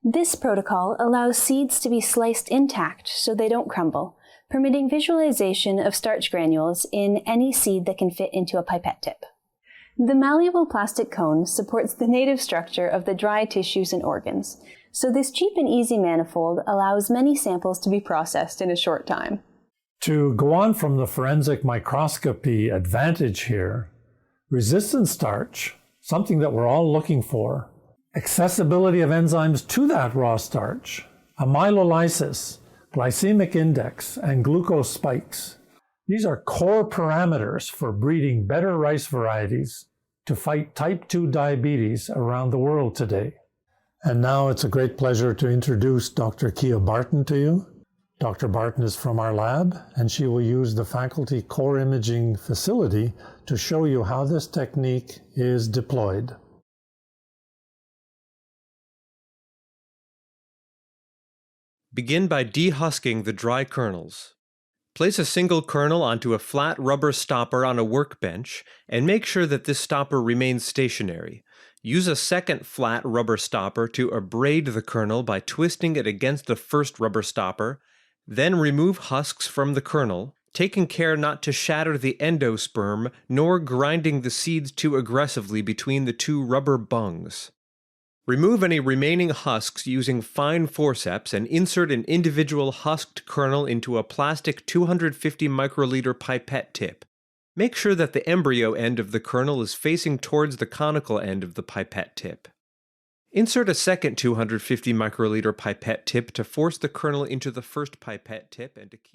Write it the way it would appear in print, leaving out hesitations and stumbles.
This protocol allows seeds to be sliced intact so they don't crumble, permitting visualization of starch granules in any seed that can fit into a pipette tip. The malleable plastic cone supports the native structure of the dry tissues and organs, so this cheap and easy manifold allows many samples to be processed in a short time. To go on from the forensic microscopy advantage here, resistant starch, something that we're all looking for, accessibility of enzymes to that raw starch, amylolysis, glycemic index, and glucose spikes. These are core parameters for breeding better rice varieties to fight type 2 diabetes around the world today. And now it's a great pleasure to introduce Dr. Kiah Barton to you. Dr. Barton is from our lab, and she will use the faculty core imaging facility to show you how this technique is deployed. Begin by dehusking the dry kernels. Place a single kernel onto a flat rubber stopper on a workbench and make sure that this stopper remains stationary. Use a second flat rubber stopper to abrade the kernel by twisting it against the first rubber stopper, then remove husks from the kernel, taking care not to shatter the endosperm nor grinding the seeds too aggressively between the two rubber bungs. Remove any remaining husks using fine forceps and insert an individual husked kernel into a plastic 250 microliter pipette tip. Make sure that the embryo end of the kernel is facing towards the conical end of the pipette tip. Insert a second 250 microliter pipette tip to force the kernel into the first pipette tip and to keep